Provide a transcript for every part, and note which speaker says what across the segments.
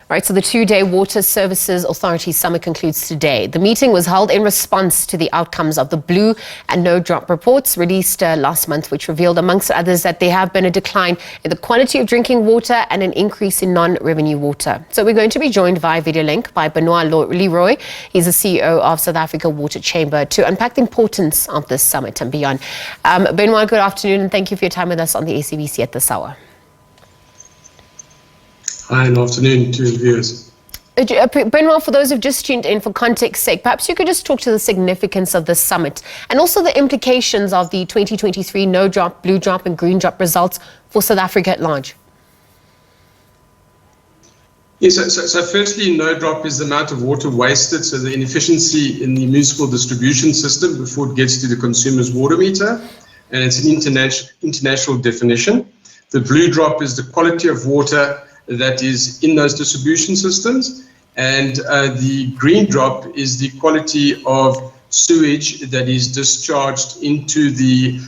Speaker 1: Right, so the two-day Water Services Authority Summit concludes today. The meeting was held in response to the outcomes of the blue and no drop reports released last month, which revealed, amongst others, that there have been a decline in the quality of drinking water and an increase in non-revenue water. So we're going to be joined via video link by Benoit Le Roy. He's the CEO of South Africa Water Chamber to unpack the importance of this summit and beyond. Benoit, good afternoon, and thank you for your time with us on the SABC at this hour.
Speaker 2: Hi, and afternoon to viewers.
Speaker 1: Benoit, for those who've just tuned in, for context's sake, perhaps you could just talk to the significance of this summit and also the implications of the 2023 no drop, blue drop and green drop results for South Africa at large.
Speaker 2: Yes, so firstly, no drop is the amount of water wasted, so the inefficiency in the municipal distribution system before it gets to the consumer's water meter, and it's an international definition. The blue drop is the quality of water that is in those distribution systems, and the green drop is the quality of sewage that is discharged into the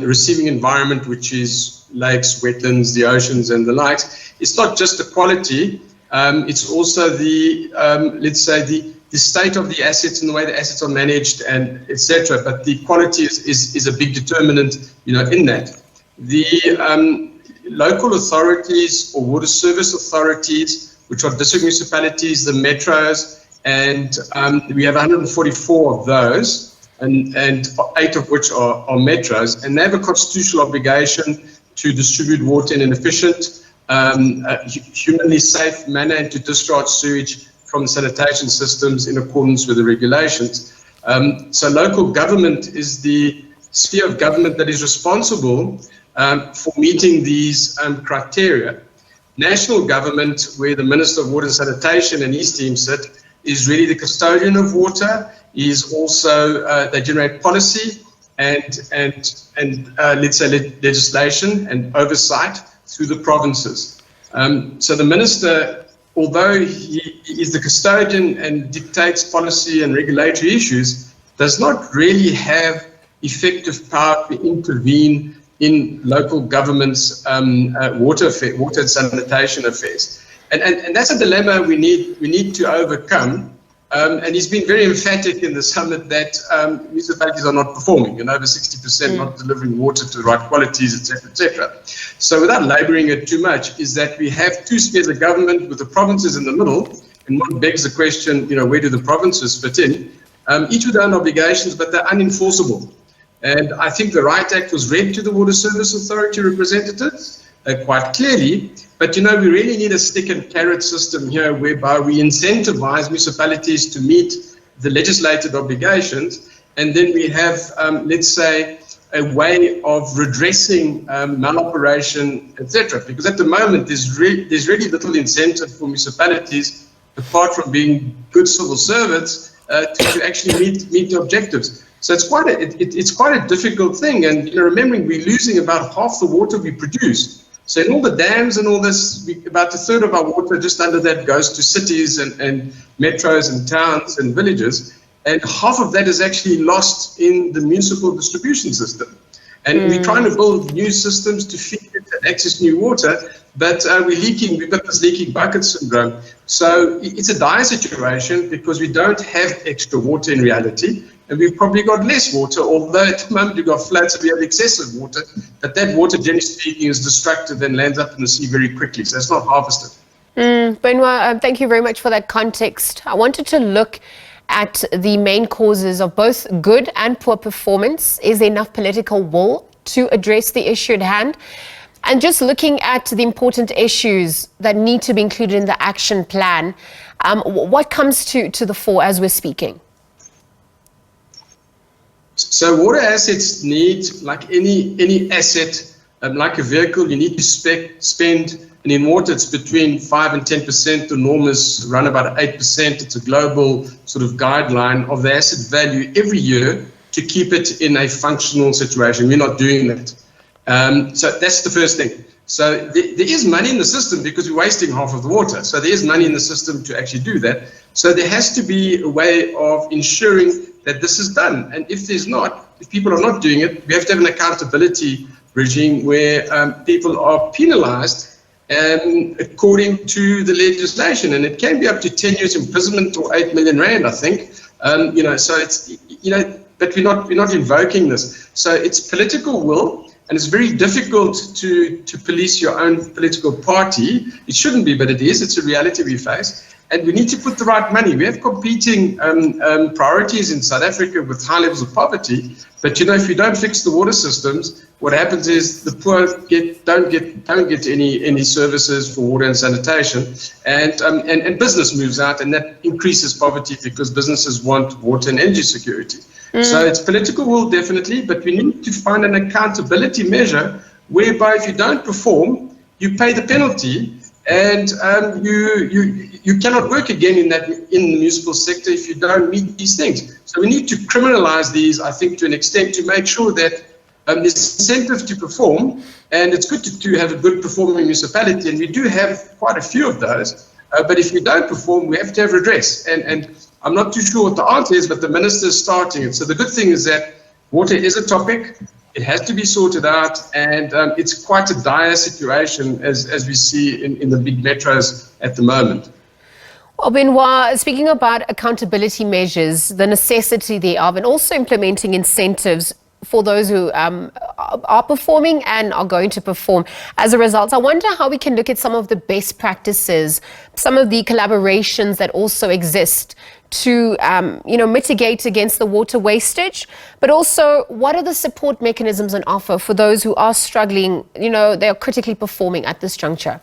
Speaker 2: receiving environment, which is lakes, wetlands, the oceans and the likes. It's not just the quality, it's also the, let's say, the state of the assets and the way the assets are managed and etc. But the quality is a big determinant, in that. The local authorities or water service authorities, which are district municipalities, the metros, and we have 144 of those, and 8 of which are metros, and they have a constitutional obligation to distribute water in an efficient, humanly safe manner and to discharge sewage from the sanitation systems in accordance with the regulations. So local government is the sphere of government that is responsible for meeting these criteria. National government, where the Minister of Water and Sanitation and his team sit, is really the custodian of water, is also, they generate policy and let's say legislation and oversight through the provinces. So the Minister, although he is the custodian and dictates policy and regulatory issues, does not really have effective power to intervene in local government's water and sanitation affairs, and that's a dilemma we need to overcome. And he's been very emphatic in the summit that municipalities are not performing, and over 60% not delivering water to the right qualities, etc., etc. So without labouring it too much, is that we have two spheres of government with the provinces in the middle, and one begs the question, where do the provinces fit in? Each with their own obligations, but they're unenforceable. And I think the Right Act was read to the Water Service Authority representatives quite clearly, but we really need a stick and carrot system here whereby we incentivize municipalities to meet the legislated obligations, and then we have, let's say, a way of redressing maloperation, etc. Because at the moment there's really little incentive for municipalities, apart from being good civil servants, to actually meet the objectives. So it's quite a difficult thing, and remembering we're losing about half the water we produce. So in all the dams and all this, about a third of our water, just under that, goes to cities and metros and towns and villages, and half of that is actually lost in the municipal distribution system. And we're trying to build new systems to feed it and access new water, but we've got this leaking bucket syndrome. So it's a dire situation because we don't have extra water in reality, and we've probably got less water, although at the moment we've got floods and we have excessive water, but that water, generally speaking, is destructive and lands up in the sea very quickly, so it's not harvested.
Speaker 1: Benoit, thank you very much for that context. I wanted to look at the main causes of both good and poor performance. Is there enough political will to address the issue at hand? And just looking at the important issues that need to be included in the action plan, what comes to the fore as we're speaking?
Speaker 2: So water assets need, like any asset, like a vehicle, you need to spend, and in water it's between 5 and 10%. The norm is around about 8%. It's a global sort of guideline of the asset value every year to keep it in a functional situation. We're not doing that. So that's the first thing. So there is money in the system because we're wasting half of the water. So there is money in the system to actually do that. So there has to be a way of ensuring that this is done. And if people are not doing it, we have to have an accountability regime where people are penalized according to the legislation, and it can be up to 10 years imprisonment or 8 million rand, I think. So it's, but we're not invoking this. So it's political will, and it's very difficult to police your own political party. It shouldn't be, but it is. It's a reality we face. And we need to put the right money. We have competing priorities in South Africa with high levels of poverty. But if you don't fix the water systems, what happens is the poor don't get any services for water and sanitation, and business moves out, and that increases poverty because businesses want water and energy security. So it's political will, definitely, but we need to find an accountability measure whereby if you don't perform, you pay the penalty. And you cannot work again in the municipal sector if you don't meet these things. So we need to criminalize these, I think, to an extent, to make sure that there's incentive to perform, and it's good to have a good performing municipality, and we do have quite a few of those. But if we don't perform, we have to have redress. And I'm not too sure what the answer is, but the minister is starting it. So the good thing is that water is a topic. It has to be sorted out, and it's quite a dire situation as we see in the big metros at the moment.
Speaker 1: Well, Benoit, speaking about accountability measures, the necessity thereof, and also implementing incentives for those who are performing and are going to perform as a result, I wonder how we can look at some of the best practices, some of the collaborations that also exist to mitigate against the water wastage, but also what are the support mechanisms on offer for those who are struggling, they are critically performing at this juncture?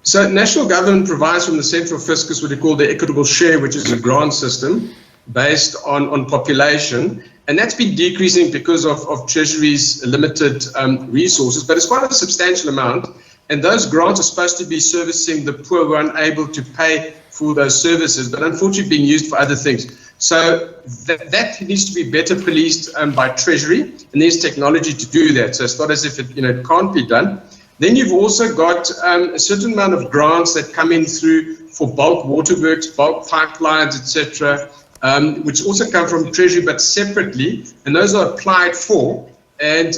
Speaker 2: So national government provides from the central fiscus what they call the equitable share, which is a grant system based on population, and that's been decreasing because of Treasury's limited resources, but it's quite a substantial amount, and those grants are supposed to be servicing the poor who are unable to pay for those services, but unfortunately being used for other things. So that needs to be better policed by Treasury, and there's technology to do that. So it's not as if it can't be done. Then you've also got a certain amount of grants that come in through for bulk waterworks, bulk pipelines, etc., which also come from Treasury, but separately, and those are applied for, and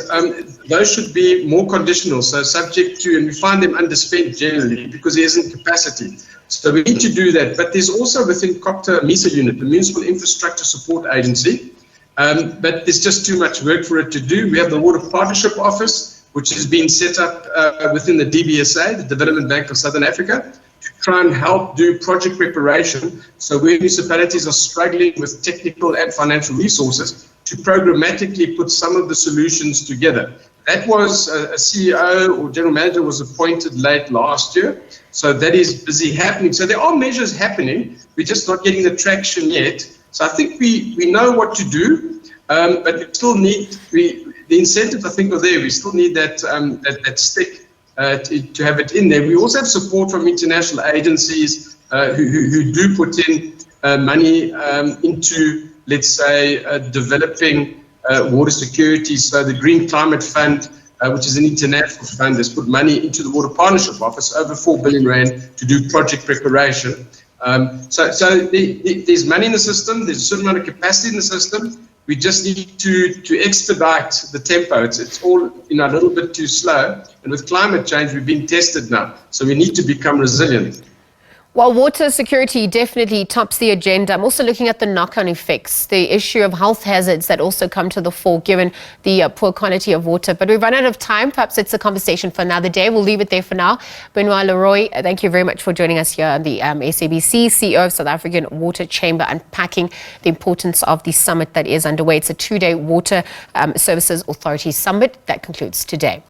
Speaker 2: those should be more conditional, so subject to, and we find them underspent generally because there isn't capacity. So we need to do that. But there's also within COPTA MISA unit, the Municipal Infrastructure Support Agency, but there's just too much work for it to do. We have the Water Partnership Office, which has been set up within the DBSA, the Development Bank of Southern Africa, to try and help do project preparation. So where municipalities are struggling with technical and financial resources, to programmatically put some of the solutions together. That was a CEO or general manager was appointed late last year. So that is busy happening. So there are measures happening. We're just not getting the traction yet. So I think we know what to do, but we still need, the incentives I think are there. We still need that stick to have it in there. We also have support from international agencies who do put in money into, let's say, developing water security. So the Green Climate Fund, which is an international fund, has put money into the Water Partnership Office, over 4 billion rand, to do project preparation. So there's money in the system, there's a certain amount of capacity in the system. We just need to expedite the tempo. It's all a little bit too slow. And with climate change, we've been tested now. So we need to become resilient.
Speaker 1: While water security definitely tops the agenda, I'm also looking at the knock-on effects, the issue of health hazards that also come to the fore given the poor quality of water. But we've run out of time. Perhaps it's a conversation for another day. We'll leave it there for now. Benoit Le Roy, thank you very much for joining us here on the SABC, CEO of South African Water Chamber, unpacking the importance of the summit that is underway. It's a 2-day Water Services Authority Summit that concludes today.